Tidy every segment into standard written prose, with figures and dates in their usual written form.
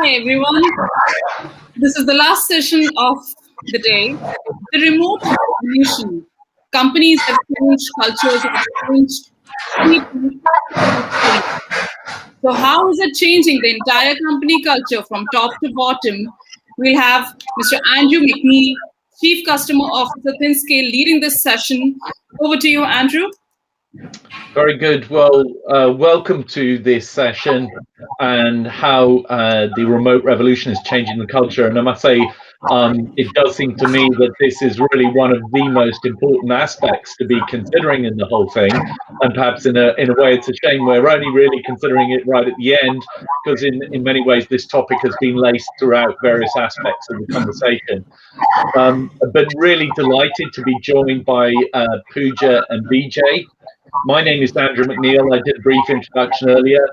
Hi everyone. This is the last session of the day. The remote revolution. Companies have changed, cultures have changed. People have changed. So how is it changing the entire company culture from top to bottom? We'll have Mr. Andrew McNeile, Chief Customer Officer Thinscale, leading this session. Over to you, Andrew. Very good. Well, welcome to this session and how the remote revolution is changing the culture. And I must say, it does seem to me that this is really one of the most important aspects to be considering in the whole thing. And perhaps in a way, it's a shame we're only really considering it right at the end, because in many ways, this topic has been laced throughout various aspects of the conversation. But really delighted to be joined by Puja and Vijay. My name is Andrew McNeile. I did a brief introduction earlier.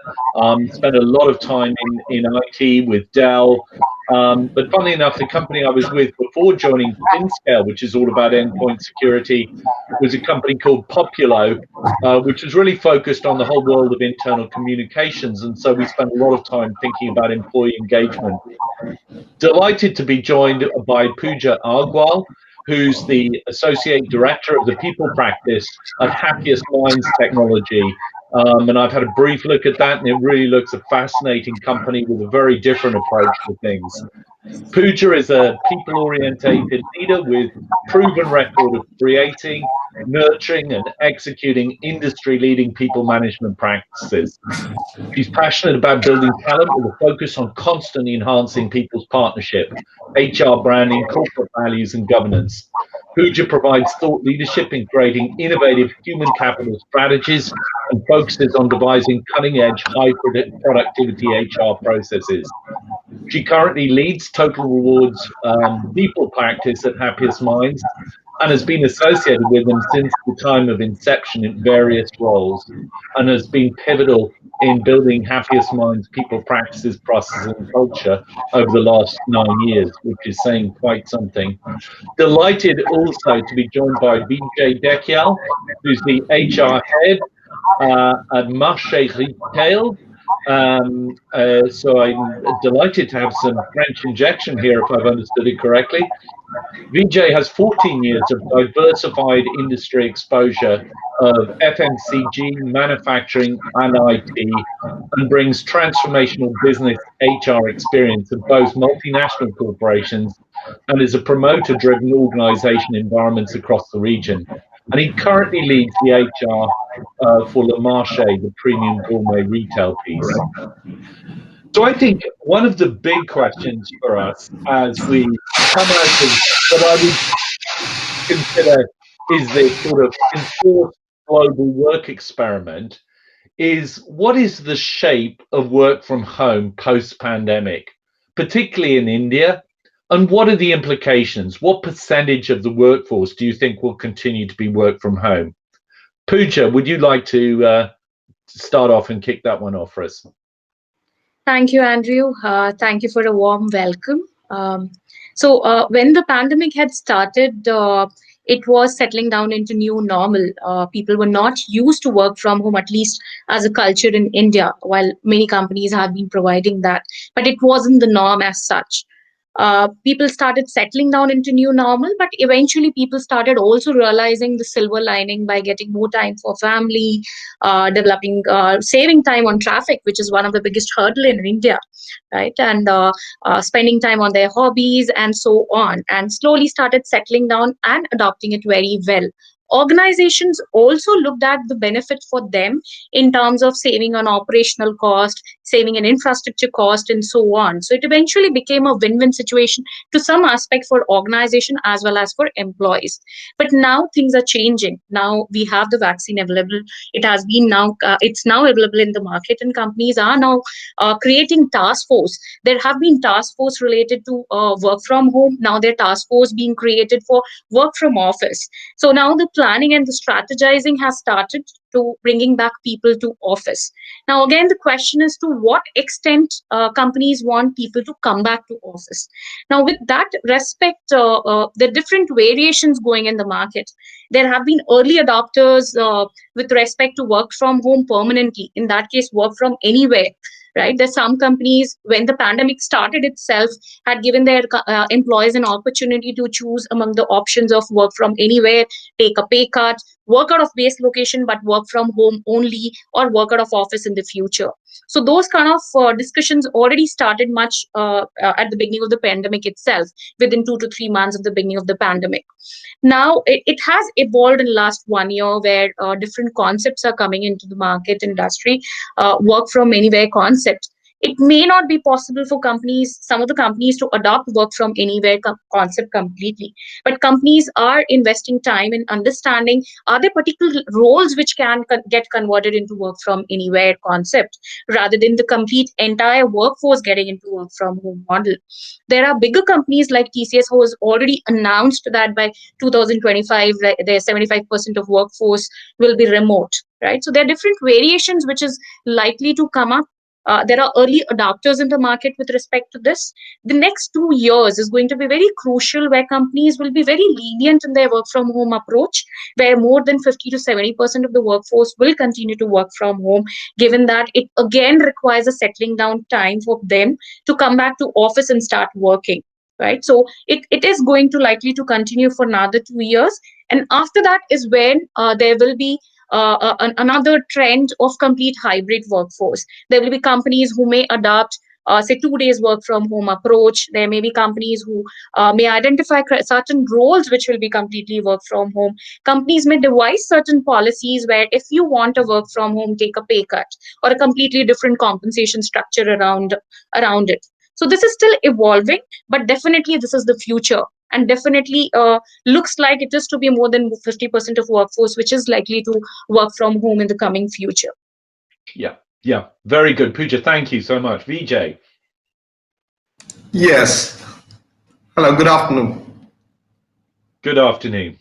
Spent a lot of time in IT with Dell. But funnily enough, the company I was with before joining Thinscale, which is all about endpoint security, was a company called Populo, which was really focused on the whole world of internal communications. And so we spent a lot of time thinking about employee engagement. Delighted to be joined by Puja Agarwal, who's the Associate Director of the People Practice at Happiest Technology. And I've had a brief look at that, and it really looks a fascinating company with a very different approach to things. Puja is a people-orientated leader with proven record of creating, nurturing, and executing industry-leading people management practices. She's passionate about building talent with a focus on constantly enhancing people's partnership, HR branding, corporate values, and governance. Puja provides thought leadership in creating innovative human capital strategies and focuses on devising cutting-edge, high-productivity HR processes. She currently leads Total Rewards people practice at Happiest Minds and has been associated with them since the time of inception in various roles, and has been pivotal in building Happiest Minds people practices, processes, and culture over the last 9 years, which is saying quite something. Delighted also to be joined by Vijay Dhekial, who's the HR head at Marche Retail. So I'm delighted to have some French injection here, if I've understood it correctly. Vijay has 14 years of diversified industry exposure of FMCG, manufacturing, and IT, and brings transformational business HR experience of both multinational corporations and is a promoter-driven organization environments across the region. And he currently leads the HR for La Marche, the premium gourmet retail piece. So I think one of the big questions for us as we come out of what I would consider is this sort of enforced global work experiment is, what is the shape of work from home post-pandemic, particularly in India? And what are the implications? What percentage of the workforce do you think will continue to be work from home? Puja, would you like to start off and kick that one off for us? Thank you, Andrew. Thank you for a warm welcome. So when the pandemic had started, it was settling down into new normal. People were not used to work from home, at least as a culture in India, while many companies have been providing that. But it wasn't the norm as such. People started settling down into new normal, but eventually people started also realizing the silver lining by getting more time for family, developing, saving time on traffic, which is one of the biggest hurdle in India, right? And spending time on their hobbies and so on, and slowly started settling down and adopting it very well. Organizations also looked at the benefit for them in terms of saving on operational cost, saving an infrastructure cost, and so on. So it eventually became a win-win situation to some aspect for organization as well as for employees. But now things are changing. Now we have the vaccine available. It has been now, it's now available in the market, and companies are now creating task force. There have been task force related to work from home. Now there are task force being created for work from office. So now the planning and the strategizing has started to bringing back people to office. Now, again, the question is to what extent companies want people to come back to office. Now, with that respect, the different variations going in the market. There have been early adopters with respect to work from home permanently. In that case, work from anywhere. right? There's some companies, when the pandemic started itself, had given their employees an opportunity to choose among the options of work from anywhere, take a pay cut, work out of base location, but work from home only, or work out of office in the future. So those kind of discussions already started much at the beginning of the pandemic itself, within 2 to 3 months of the beginning of the pandemic. Now it has evolved in the last 1 year, where different concepts are coming into the market industry. Work from anywhere concept, it may not be possible for companies, some of the companies, to adopt work from anywhere concept completely, but companies are investing time in understanding, are there particular roles which can get converted into work from anywhere concept, rather than the complete entire workforce getting into work from home model. There are bigger companies like TCS who has already announced that by 2025, their 75% of workforce will be remote, right? So there are different variations which is likely to come up. There are early adopters in the market with respect to this. The next 2 years is going to be very crucial, where companies will be very lenient in their work from home approach, where more than 50 to 70% of the workforce will continue to work from home, given that it again requires a settling down time for them to come back to office and start working. Right. So it is going to likely to continue for another 2 years. And after that is when there will be another trend of complete hybrid workforce. There will be companies who may adopt, say, 2 days work from home approach. There may be companies who may identify certain roles which will be completely work from home. Companies may devise certain policies where if you want to work from home, take a pay cut, or a completely different compensation structure around it. So this is still evolving, but definitely this is the future. And definitely looks like it is to be more than 50% of workforce, which is likely to work from home in the coming future. Yeah, very good, Puja. Thank you so much, Vijay. Yes. Hello. Good afternoon. Good afternoon.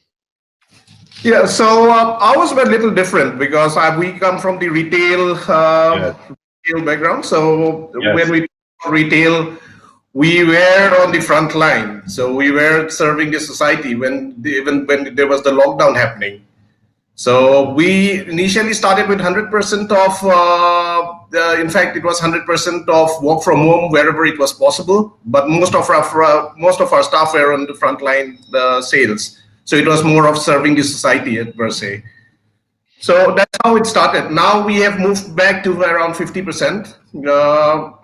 Yeah. So ours were a little different because we come from the retail background. So when we retail, we were on the front line. So we were serving the society even when there was the lockdown happening. So we initially started with 100% of, in fact, it was 100% of work from home wherever it was possible. But most of our staff were on the front line sales. So it was more of serving the society per se. So that's how it started. Now we have moved back to around 50%,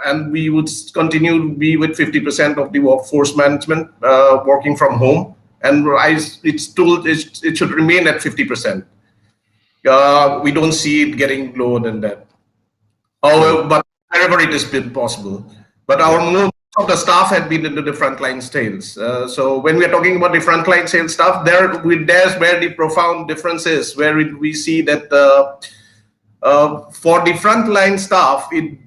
and we would continue to be with 50% of the workforce management working from home, and it should remain at 50%. We don't see it getting lower than that. However, but wherever it has been possible. But most of the staff had been into the frontline sales. So when we are talking about the frontline sales staff, there's where the profound difference is, where we see that for the frontline staff, it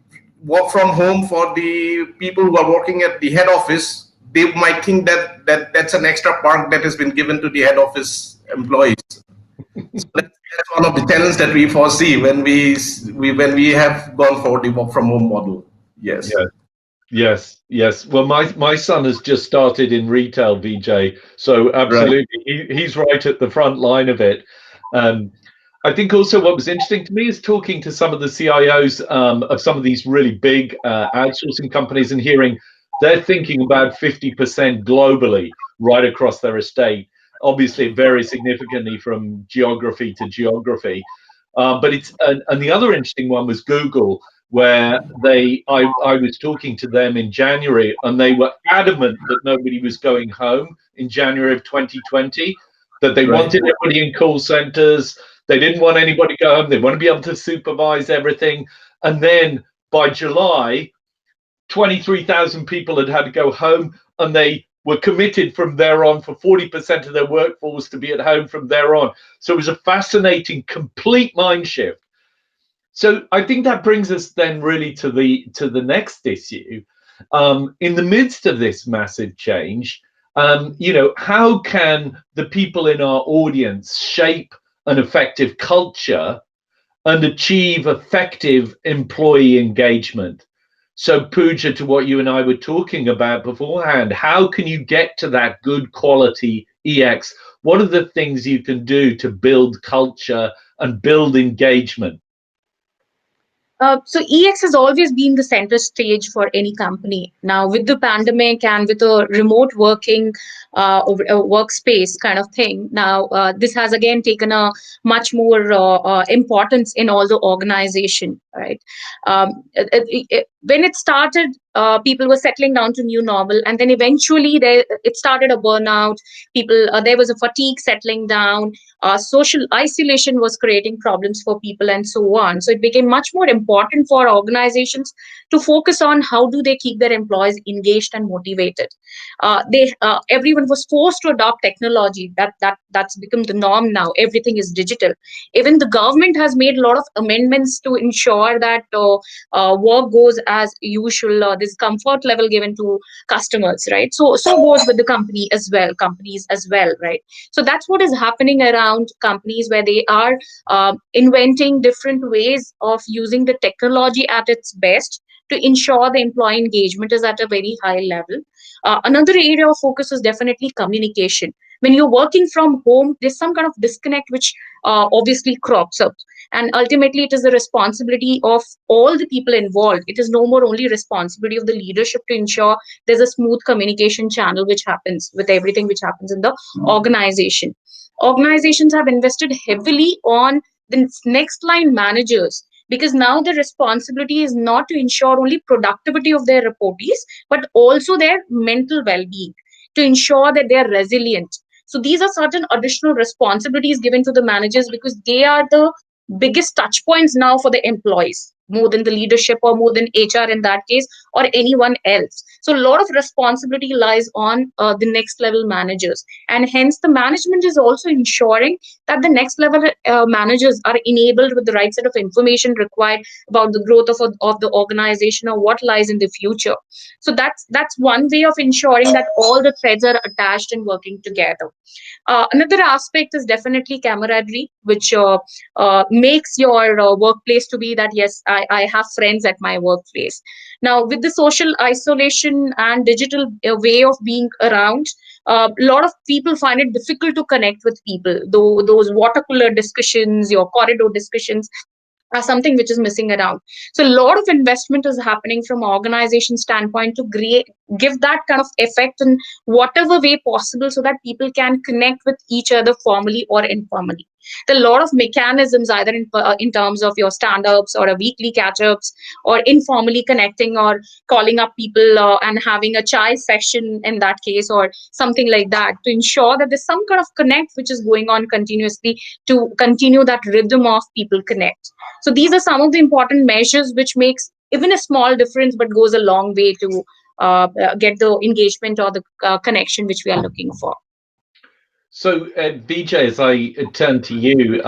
work from home for the people who are working at the head office. They might think that's an extra perk that has been given to the head office employees. So that's one of the challenges that we foresee when we have gone for the work from home model. Yes. Yes. Well, my son has just started in retail, Vijay. So absolutely, he's right at the front line of it. I think also what was interesting to me is talking to some of the CIOs of some of these really big outsourcing companies and hearing they're thinking about 50% globally right across their estate. Obviously, it varies significantly from geography to geography. But and the other interesting one was Google, where I was talking to them in January, and they were adamant that nobody was going home in January of 2020, that they wanted everybody in call centers. They didn't want anybody to go home. They want to be able to supervise everything. And then by July, 23,000 people had to go home, and they were committed from there on for 40% of their workforce to be at home from there on. So it was a fascinating, complete mind shift. So I think that brings us then really to the next issue. In the midst of this massive change, how can the people in our audience shape an effective culture and achieve effective employee engagement? So Puja, to what you and I were talking about beforehand, how can you get to that good quality EX? What are the things you can do to build culture and build engagement? So EX has always been the center stage for any company. Now, with the pandemic and with a remote working workspace kind of thing, now this has again taken a much more importance in all the organization, right? When it started, people were settling down to new normal, and then eventually it started a burnout. There was a fatigue settling down. Social isolation was creating problems for people and so on. So it became much more important for organizations to focus on how do they keep their employees engaged and motivated. Everyone was forced to adopt technology. That's become the norm now. Everything is digital. Even the government has made a lot of amendments to ensure that work goes as usual. This comfort level given to customers, right? So goes with the companies as well, right? So that's what is happening around companies, where they are inventing different ways of using the technology at its best to ensure the employee engagement is at a very high level. Another area of focus is definitely communication. When you're working from home, there's some kind of disconnect which obviously crops up. And ultimately, it is the responsibility of all the people involved. It is no more only responsibility of the leadership to ensure there's a smooth communication channel which happens with everything which happens in the organization. Organizations have invested heavily on the next line managers, because now the responsibility is not to ensure only productivity of their reportees, but also their mental well-being, to ensure that they are resilient. So these are certain additional responsibilities given to the managers, because they are the biggest touch points now for the employees, more than the leadership or more than HR in that case, or anyone else. So a lot of responsibility lies on the next level managers, and hence the management is also ensuring that the next level managers are enabled with the right set of information required about the growth of the organization or what lies in the future. So that's one way of ensuring that all the threads are attached and working together. Another aspect is definitely camaraderie, which makes your workplace to be that, yes, I have friends at my workplace. Now, with the social isolation and digital way of being around, a lot of people find it difficult to connect with people. Though those water cooler discussions, your corridor discussions, are something which is missing around. So a lot of investment is happening from organization standpoint to give that kind of effect in whatever way possible, so that people can connect with each other formally or informally. There are a lot of mechanisms, either in terms of your stand-ups or a weekly catch-ups, or informally connecting or calling up people and having a chai session in that case, or something like that, to ensure that there's some kind of connect which is going on continuously to continue that rhythm of people connect. So these are some of the important measures which makes even a small difference, but goes a long way to get the engagement or the connection which we are looking for. So, Vijay, as I turn to you,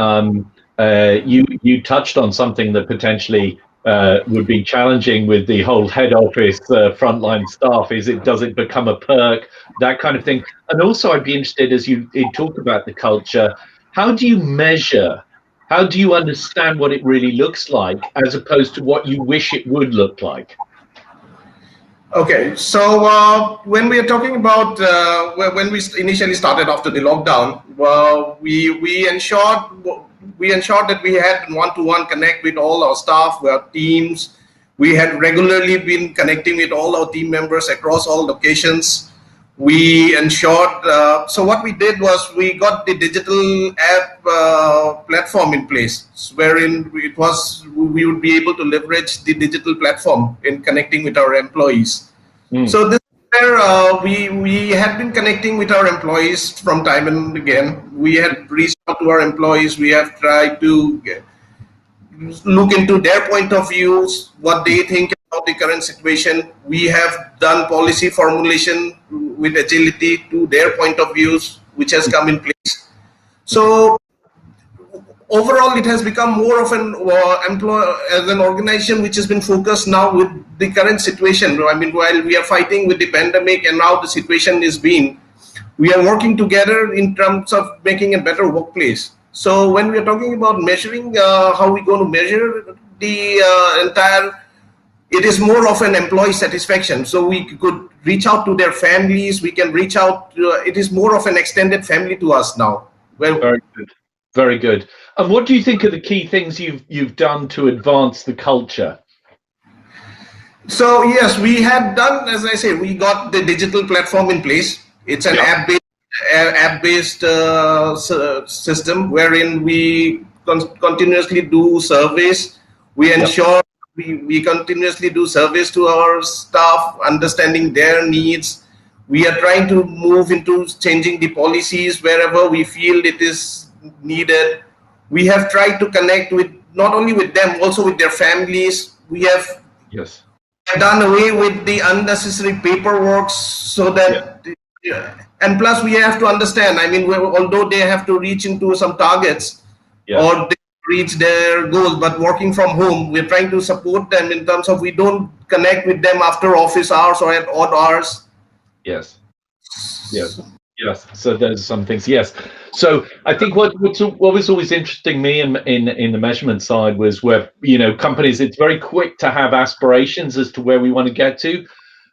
you touched on something that potentially would be challenging with the whole head office frontline staff. Does it become a perk, that kind of thing? And also, I'd be interested, as you talk about the culture, how do you measure? How do you understand what it really looks like, as opposed to what you wish it would look like? Okay, so when we are talking about when we initially started after the lockdown, we ensured that we had one-to-one connect with all our staff, our teams. We had regularly been connecting with all our team members across all locations. We ensured, so what we did was we got the digital app platform in place, wherein we would be able to leverage the digital platform in connecting with our employees. So this is where we had been connecting with our employees from time and again. We had reached out to our employees. We have tried to look into their point of views, what they think about the current situation. We have done policy formulation with agility to their point of views, which has come in place. So overall, it has become more of an as an organization which has been focused now with the current situation. I mean, while we are fighting with the pandemic and now the situation is being, we are working together in terms of making a better workplace. So when we are talking about measuring, how we going to measure the entire, it is more of an employee satisfaction. So we could reach out to their families. We can reach out. It is more of an extended family to us now. Well, very good. Very good. And what do you think are the key things you've done to advance the culture? So yes, we have done, as I say, we got the digital platform in place. It's an app-based system wherein we continuously do surveys. We ensure we continuously do surveys to our staff, understanding their needs. We are trying to move into changing the policies wherever we feel it is needed. We have tried to connect with not only with them, also with their families. We have done away with the unnecessary paperwork so that, and plus we have to understand, I mean, although they have to reach into some targets or they reach their goals, but working from home, we're trying to support them in terms of we don't connect with them after office hours or at odd hours. Yes. So there's some things. Yes. So I think what was always interesting me in the measurement side was where, companies, it's very quick to have aspirations as to where we want to get to.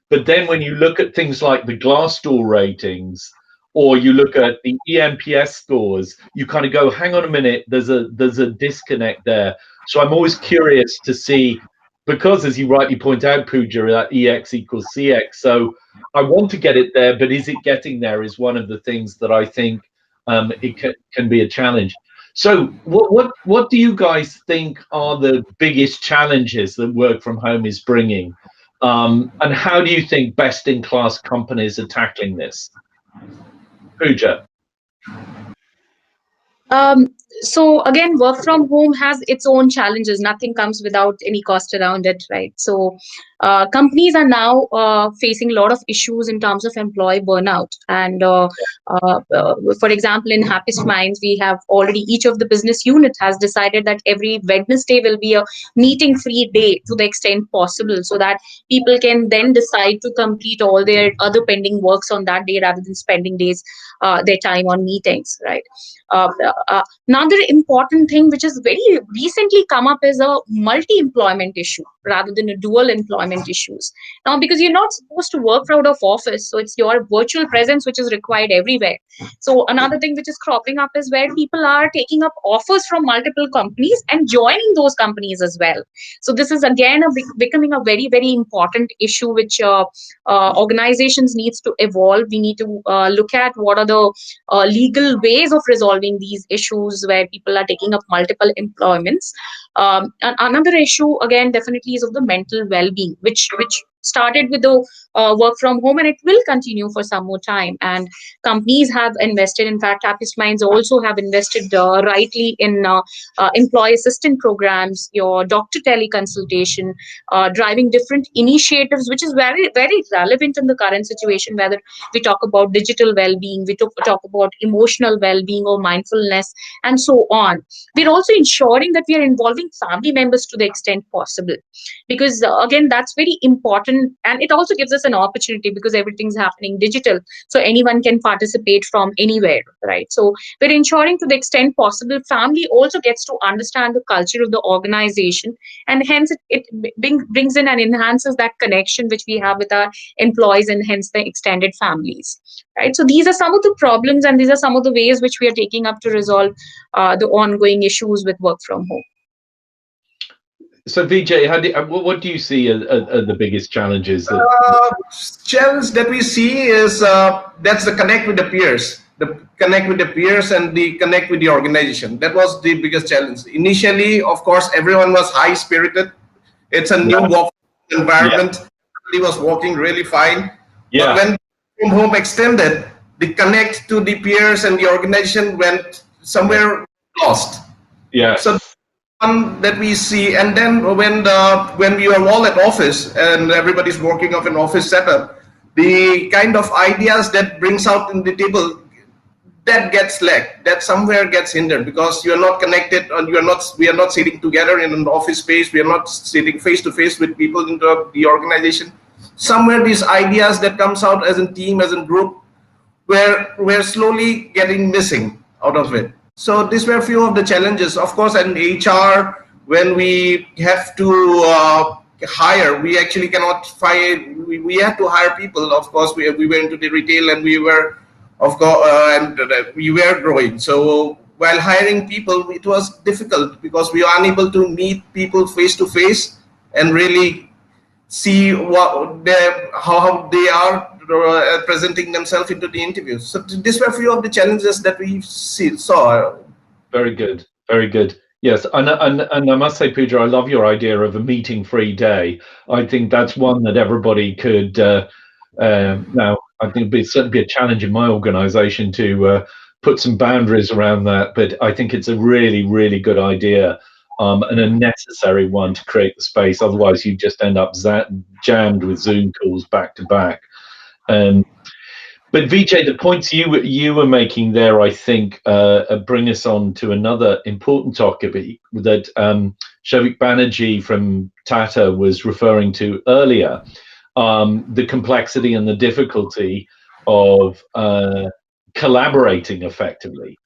But then when you look at things like the Glassdoor ratings, or you look at the ENPS scores, you kind of go, hang on a minute, there's a disconnect there. So I'm always curious to see, because as you rightly point out, Puja, that EX equals CX. So I want to get it there, but is it getting there is one of the things that I think it can be a challenge. So what do you guys think are the biggest challenges that work from home is bringing? And how do you think best-in-class companies are tackling this? Puja. So again, work from home has its own challenges. Nothing comes without any cost around it, right? So companies are now facing a lot of issues in terms of employee burnout. And for example, in Happiest Minds, we have already, each of the business units has decided that every Wednesday will be a meeting-free day to the extent possible, so that people can then decide to complete all their other pending works on that day rather than spending their time on meetings, right? Another important thing which has very recently come up is a multi-employment issue rather than a dual employment issues. Now, because you're not supposed to work out of office, so it's your virtual presence which is required everywhere. So another thing which is cropping up is where people are taking up offers from multiple companies and joining those companies as well. So this is again becoming a very, very important issue which organizations needs to evolve. We need to look at what are the legal ways of resolving these issues where people are taking up multiple employments. And another issue again definitely is of the mental well-being, which started with the work from home, and it will continue for some more time. And companies have invested, in fact, Happiest Minds also have invested rightly in employee assistant programs, your doctor teleconsultation, driving different initiatives, which is very, very relevant in the current situation, whether we talk about digital well-being, we talk about emotional well-being or mindfulness, and so on. We're also ensuring that we are involving family members to the extent possible, because again, that's very important. And it also gives us an opportunity because everything's happening digital. So anyone can participate from anywhere, right? So we're ensuring to the extent possible, family also gets to understand the culture of the organization. And hence it brings in and enhances that connection which we have with our employees and hence the extended families, right? So these are some of the problems and these are some of the ways which we are taking up to resolve the ongoing issues with work from home. So Vijay, what do you see are the biggest challenges? Challenge that we see is that's the connect with the peers, and the connect with the organization. That was the biggest challenge. Initially, of course, everyone was high spirited. It's a new work environment. Everybody was working really fine. But when from home extended, the connect to the peers and the organization went somewhere lost. Yeah. So that we see, and then when we are all at office and everybody's working off an office setup, the kind of ideas that brings out in the table, that gets lack, that somewhere gets hindered because you are not connected, and we are not sitting together in an office space, we are not sitting face to face with people in the organization. Somewhere these ideas that comes out as a team, as a group, we're slowly getting missing out of it. So these were a few of the challenges. Of course, in HR, when we have to hire, we actually cannot find. We have to hire people. Of course, we went into the retail, and we were, of course, and we were growing. So while hiring people, it was difficult because we were unable to meet people face to face and really see how they are presenting themselves into the interviews. So these were a few of the challenges that we saw. Very good, very good. Yes, and I must say, Puja, I love your idea of a meeting-free day. I think that's one that everybody could. Now, I think it'd certainly be a challenge in my organisation to put some boundaries around that, but I think it's a really, really good idea. And a necessary one to create the space. Otherwise, you just end up jammed with Zoom calls back to back. But Vijay, the points you were making there, I think, bring us on to another important topic that Shavik Banerjee from Tata was referring to earlier, the complexity and the difficulty of collaborating effectively.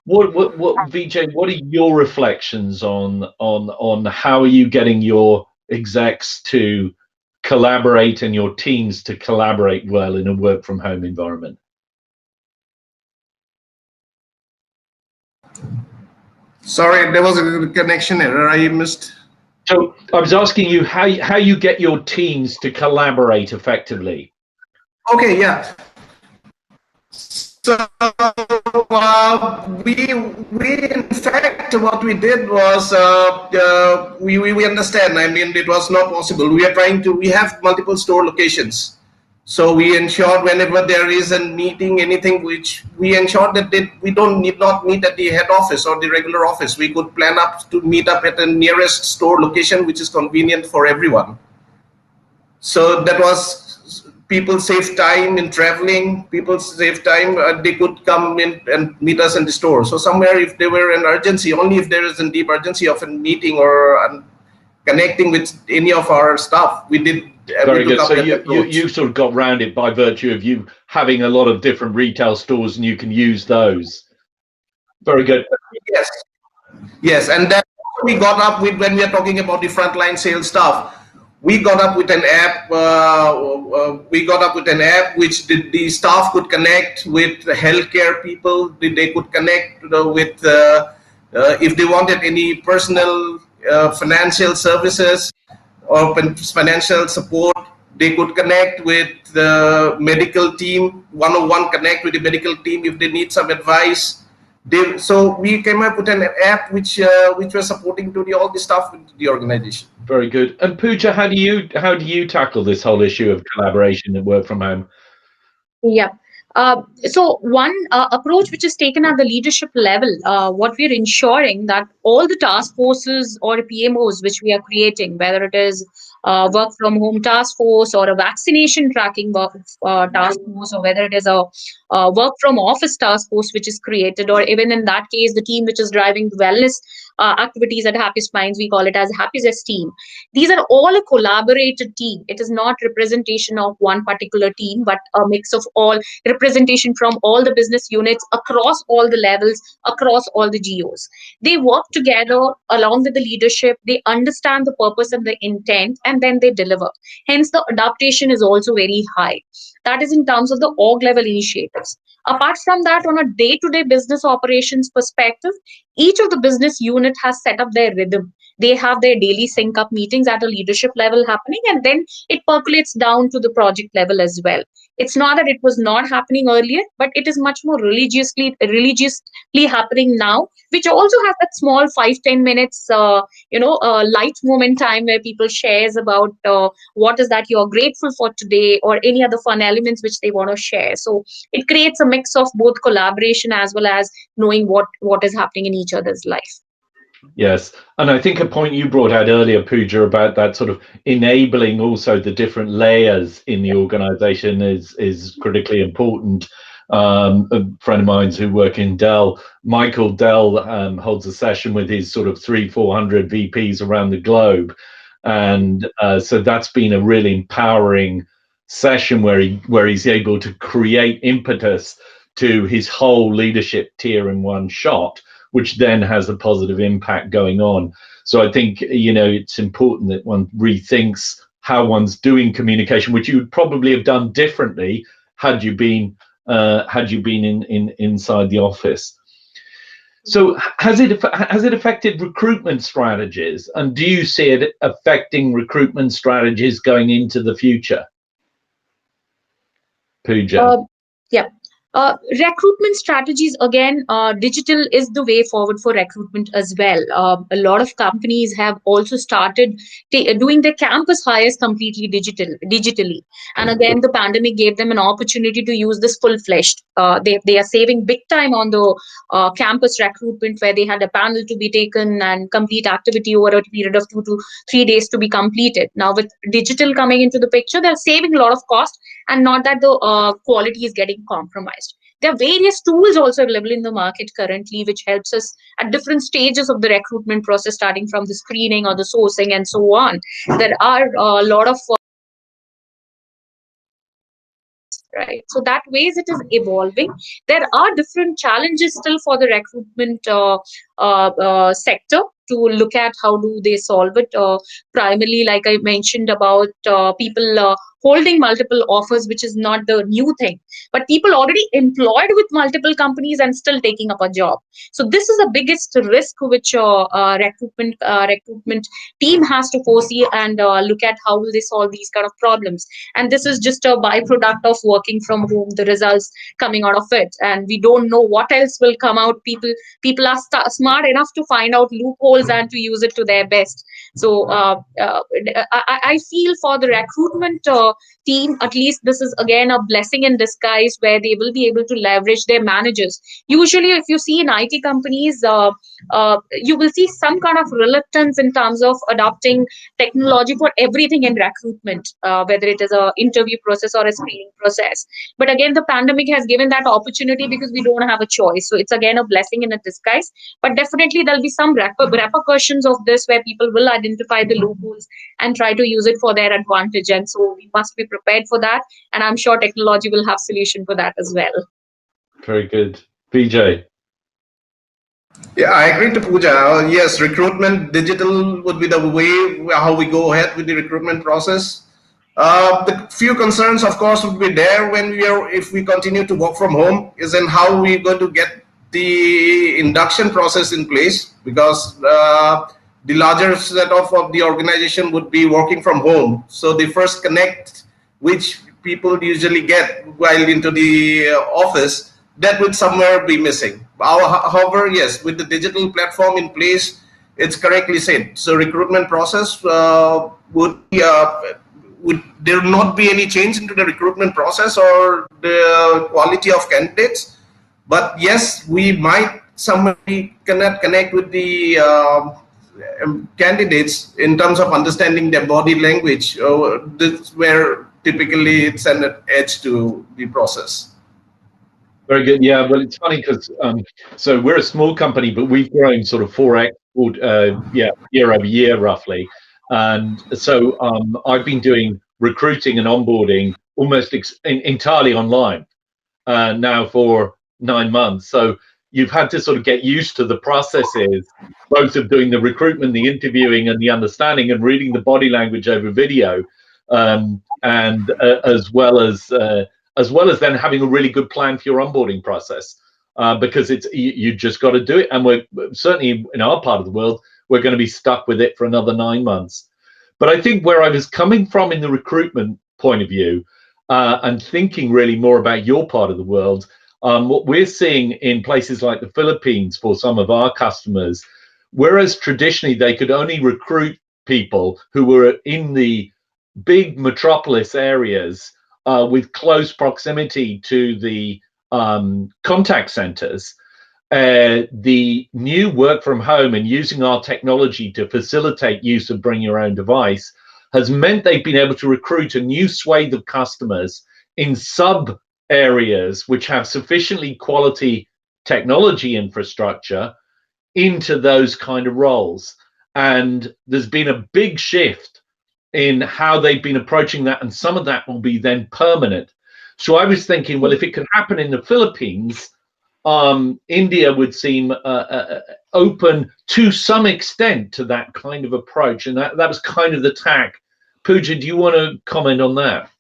Vijay, what are your reflections on how are you getting your execs to collaborate and your teams to collaborate well in a work from home environment? Sorry, there was a connection error. I missed. So I was asking you how you get your teams to collaborate effectively. Okay, yeah. So we in fact what we did was we understand. I mean, it was not possible. We have multiple store locations, so we ensured whenever there is a meeting, anything, which we ensured that we need not meet at the head office or the regular office. We could plan to meet up at the nearest store location, which is convenient for everyone. So that was. People save time in traveling. People save time. They could come in and meet us in the store. So somewhere, if there were an urgency, only if there is a deep urgency of a meeting or connecting with any of our staff, we did. Very good. So you sort of got round it by virtue of you having a lot of different retail stores, and you can use those. Very good. Yes, and then we got up with, when we are talking about the frontline sales staff. We got up with an app. Which the staff could connect with the healthcare people. They could connect with if they wanted any personal financial services or financial support. They could connect with the medical team. One-on-one connect with the medical team if they need some advice. So we came up with an app which was supporting to all the staff in the organization. Very good. And Puja, how do you tackle this whole issue of collaboration and work from home? Yeah. So one approach which is taken at the leadership level, what we're ensuring that all the task forces or PMOs which we are creating, whether it is work from home task force or a vaccination tracking task force, or whether it is a work from office task force which is created, or even in that case, the team which is driving the wellness activities at Happiest Minds, we call it as Happiest team. These are all a collaborated team. It is not representation of one particular team, but a mix of all representation from all the business units across all the levels, across all the GOs. They work together along with the leadership. They understand the purpose and the intent, and then they deliver. Hence, the adaptation is also very high. That is in terms of the org level initiatives. Apart from that, on a day-to-day business operations perspective, each of the business unit has set up their rhythm. They have their daily sync up meetings at a leadership level happening, and then it percolates down to the project level as well. It's not that it was not happening earlier, but it is much more religiously happening now, which also has that small 5-10 minutes, light moment time where people shares about what is that you're grateful for today, or any other fun elements which they want to share. So it creates a mix of both collaboration as well as knowing what is happening in each other's life. Yes, and I think a point you brought out earlier, Puja, about that sort of enabling also the different layers in the organization is critically important. A friend of mine who works in Dell, Michael Dell, holds a session with his sort of 300-400 VPs around the globe, and so that's been a really empowering session where he's able to create impetus to his whole leadership tier in one shot, which then has a positive impact going on. So I think, it's important that one rethinks how one's doing communication, which you would probably have done differently had you been inside the office. So has it affected recruitment strategies, and do you see it affecting recruitment strategies going into the future? Puja. Yeah. Recruitment strategies, again, digital is the way forward for recruitment as well. A lot of companies have also started doing their campus hires completely digitally. And again, the pandemic gave them an opportunity to use this full-fledged. They are saving big time on the campus recruitment, where they had a panel to be taken and complete activity over a period of 2 to 3 days to be completed. Now, with digital coming into the picture, they're saving a lot of cost, and not that the quality is getting compromised. There are various tools also available in the market currently, which helps us at different stages of the recruitment process, starting from the screening or the sourcing and so on. There are a lot of right. So that ways it is evolving. There are different challenges still for the recruitment sector to look at how do they solve it. Primarily, like I mentioned about people holding multiple offers, which is not the new thing, but people already employed with multiple companies and still taking up a job. So this is the biggest risk which recruitment team has to foresee and look at how will they solve these kind of problems. And this is just a byproduct of working from home, the results coming out of it, and we don't know what else will come out. People are smart enough to find out loopholes and to use it to their best. So I feel for the recruitment team, at least this is again a blessing in disguise, where they will be able to leverage their managers. Usually, if you see in IT companies, you will see some kind of reluctance in terms of adopting technology for everything in recruitment, whether it is a interview process or a screening process. But again, the pandemic has given that opportunity because we don't have a choice. So it's again a blessing in a disguise. But definitely there'll be some repercussions of this, where people will identify the loopholes and try to use it for their advantage. And so we must be prepared for that. And I'm sure technology will have solution for that as well. Very good. Vijay. Yeah, I agree to Puja. Yes, recruitment digital would be the way how we go ahead with the recruitment process. The few concerns, of course, would be there when if we continue to work from home, is in how we're going to get the induction process in place, because the larger setup of the organization would be working from home. So the first connect, which people usually get while into the office, that would somewhere be missing. However, yes, with the digital platform in place, it's correctly said. So recruitment process would there not be any change into the recruitment process or the quality of candidates. But yes, we might somebody connect with the candidates in terms of understanding their body language. This where typically it's an edge to the process. Very good. Yeah, well, it's funny because so we're a small company, but we've grown sort of 4x, year over year roughly. And so I've been doing recruiting and onboarding almost entirely online now for 9 months. So you've had to sort of get used to the processes, both of doing the recruitment, the interviewing, and the understanding and reading the body language over video, and as well as then having a really good plan for your onboarding process, because you just got to do it. And we're certainly in our part of the world, we're going to be stuck with it for another 9 months. But I think where I was coming from in the recruitment point of view, and thinking really more about your part of the world, what we're seeing in places like the Philippines for some of our customers, whereas traditionally they could only recruit people who were in the big metropolis areas with close proximity to the contact centers, the new work from home and using our technology to facilitate use of bring your own device has meant they've been able to recruit a new swathe of customers in sub areas which have sufficiently quality technology infrastructure into those kind of roles. And there's been a big shift in how they've been approaching that, and some of that will be then permanent. So I was thinking, well, if it can happen in the Philippines, India would seem open to some extent to that kind of approach, and that was kind of the tack. Puja, do you want to comment on that?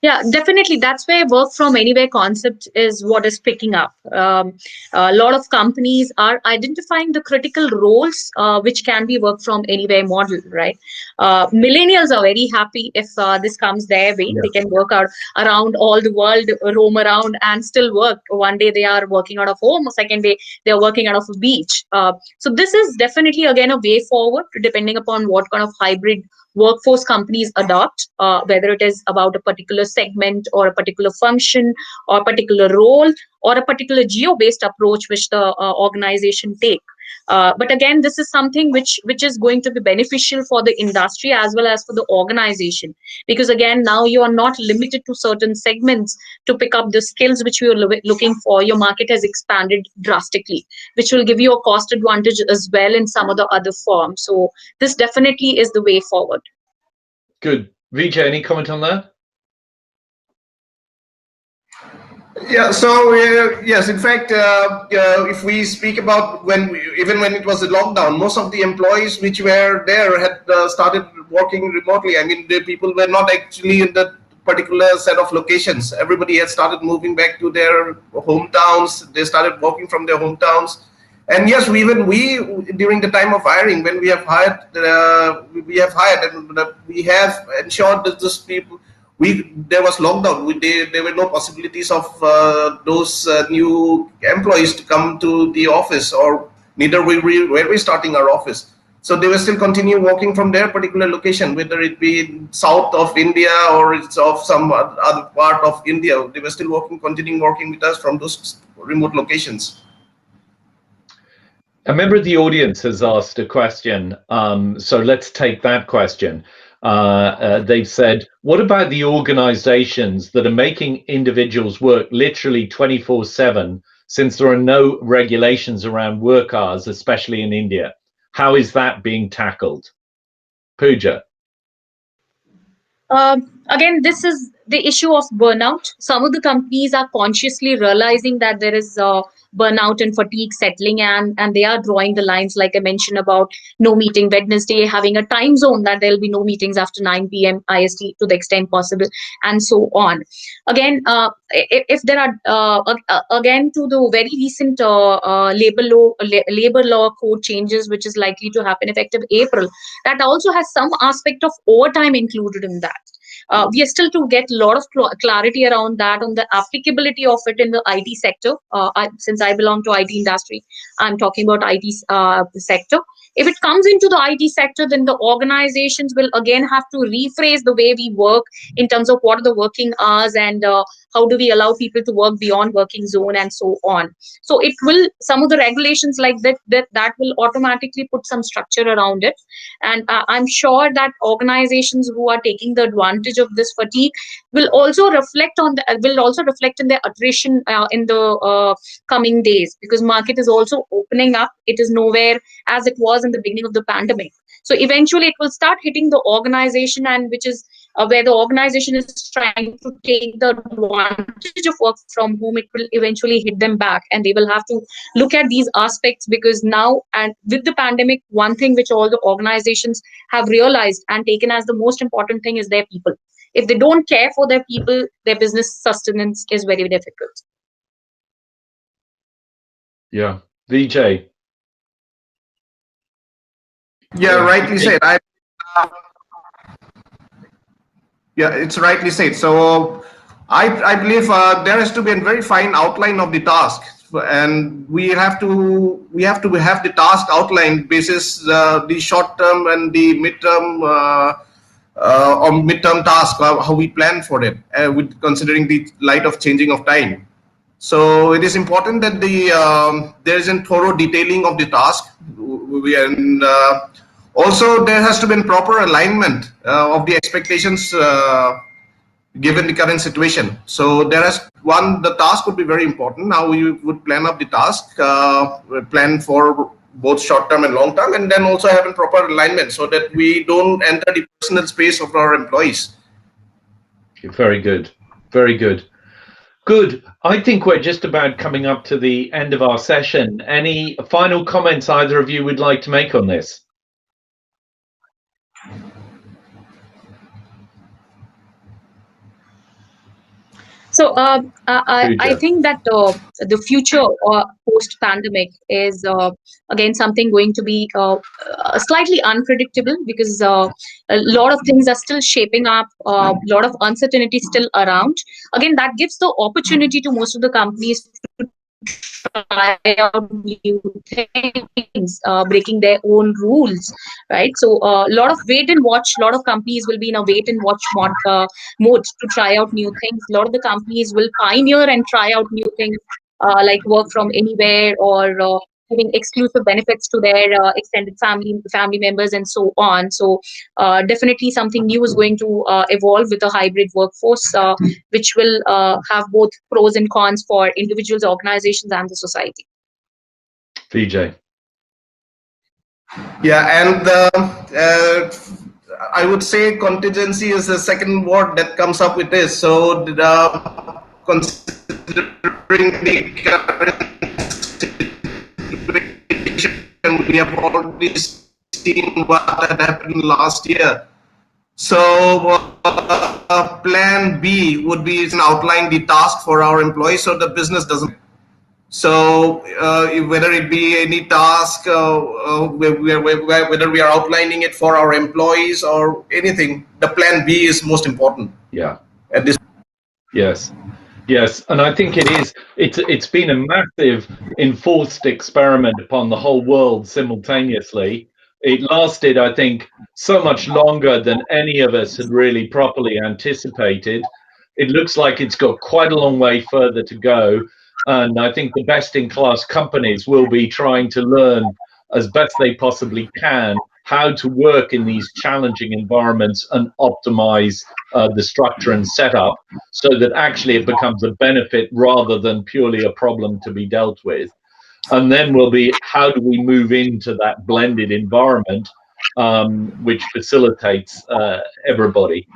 Yeah, definitely. That's where work from anywhere concept is what is picking up. A lot of companies are identifying the critical roles which can be work from anywhere model, right? Millennials are very happy if this comes their way. Yeah. They can work out around all the world, roam around and still work. One day they are working out of home, second day they are working out of a beach. So this is definitely again a way forward, depending upon what kind of hybrid workforce companies adopt, whether it is about a particular segment or a particular function or a particular role or a particular geo-based approach which the organization take. But again, this is something which is going to be beneficial for the industry as well as for the organization, because again, now you are not limited to certain segments to pick up the skills which you are looking for. Your market has expanded drastically, which will give you a cost advantage as well in some of the other forms. So this definitely is the way forward. Good. Vijay, any comment on that? Yeah, so yes, in fact, if we speak about even when it was a lockdown, most of the employees which were there had started working remotely. I mean, the people were not actually in the particular set of locations. Everybody had started moving back to their hometowns. They started working from their hometowns. And yes, we during the time of hiring, when we have hired and we have ensured that these people, there was lockdown. There were no possibilities of those new employees to come to the office, or neither were we starting our office. So they will still continue working from their particular location, whether it be south of India or it's of some other part of India. They were still continuing working with us from those remote locations. A member of the audience has asked a question, so let's take that question. They've said, what about the organizations that are making individuals work literally 24/7, since there are no regulations around work hours, especially in India? How is that being tackled? Puja. Again, this is the issue of burnout. Some of the companies are consciously realizing that there is burnout and fatigue settling, and they are drawing the lines, like I mentioned, about no meeting Wednesday, having a time zone that there will be no meetings after 9 p.m. IST to the extent possible, and so on. Again, if there are, again, to the very recent labor law code changes, which is likely to happen effective April, that also has some aspect of overtime included in that. We are still to get a lot of clarity around that, on the applicability of it in the IT sector. Since I belong to IT industry, I'm talking about IT sector. If it comes into the IT sector, then the organizations will again have to rephrase the way we work in terms of what are the working hours, and how do we allow people to work beyond working zone, and so on. So it will, some of the regulations like that will automatically put some structure around it. And I'm sure that organizations who are taking the advantage of this fatigue will also reflect in their attrition in the coming days, because market is also opening up. It is nowhere as it was in the beginning of the pandemic. So eventually it will start hitting the organization, and which is where the organization is trying to take the advantage of work from home. It will eventually hit them back, and they will have to look at these aspects, because now, and with the pandemic, one thing which all the organizations have realized and taken as the most important thing is their people. If they don't care for their people, their business sustenance is very difficult. Yeah. Vijay. Yeah, rightly said. Yeah, it's rightly said. So I believe there has to be a very fine outline of the task, and we have to have the task outlined basis the short term and the midterm or midterm task, how we plan for it, with considering the light of changing of time. So it is important that there is a thorough detailing of the task. And also there has to be proper alignment of the expectations given the current situation. So the task would be very important. How you would plan up the task, plan for both short term and long term, and then also having proper alignment so that we don't enter the personal space of our employees. Very good. Very good. Good. I think we're just about coming up to the end of our session. Any final comments either of you would like to make on this? So I think that the future post-pandemic is again something going to be slightly unpredictable, because a lot of things are still shaping up, a lot of uncertainty still around. Again, that gives the opportunity to most of the companies to try out new things, breaking their own rules, right? So a lot of wait and watch. A lot of companies will be in a wait and watch mode to try out new things. A lot of the companies will pioneer and try out new things, like work from anywhere, or giving exclusive benefits to their extended family members, and so on. So definitely something new is going to evolve with a hybrid workforce, which will have both pros and cons for individuals, organizations, and the society. Vijay. Yeah, and I would say contingency is the second word that comes up with this. So considering the current situation, we have already seen what had happened last year. So plan B would be to outline the task for our employees so the business doesn't. So whether it be any task, whether we are outlining it for our employees or anything, the plan B is most important. Yeah. At this. Yes. Yes, and I think it is. It's been a massive enforced experiment upon the whole world simultaneously. It lasted, I think, so much longer than any of us had really properly anticipated. It looks like it's got quite a long way further to go, and I think the best-in-class companies will be trying to learn as best they possibly can how to work in these challenging environments and optimize the structure and setup so that actually it becomes a benefit rather than purely a problem to be dealt with. And then will be, how do we move into that blended environment which facilitates everybody.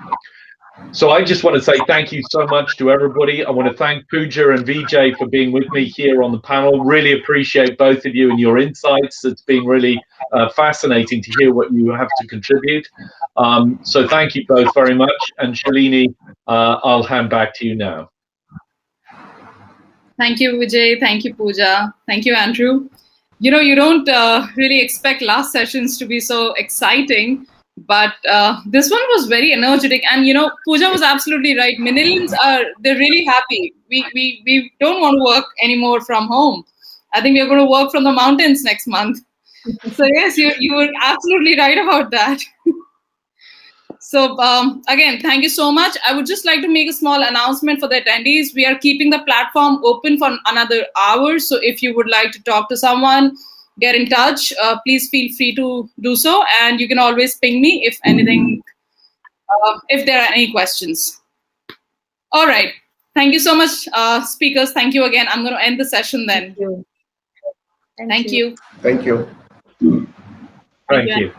So I just want to say thank you so much to everybody. I want to thank Puja and Vijay for being with me here on the panel. Really appreciate both of you and your insights. It's been really fascinating to hear what you have to contribute. So thank you both very much. And Shalini, I'll hand back to you now. Thank you, Vijay. Thank you, Puja. Thank you, Andrew. You know, you don't really expect last sessions to be so exciting, but this one was very energetic. And, you know, Puja was absolutely right. Millennials they're really happy. We don't want to work anymore from home. I think we're going to work from the mountains next month. So yes, you were absolutely right about that. So again, thank you so much. I would just like to make a small announcement for the attendees. We are keeping the platform open for another hour. So if you would like to talk to someone, get in touch, please feel free to do so. And you can always ping me if anything, if there are any questions. All right. Thank you so much, speakers. Thank you again. I'm going to end the session then. Thank you. Thank you. Thank you. Thank you.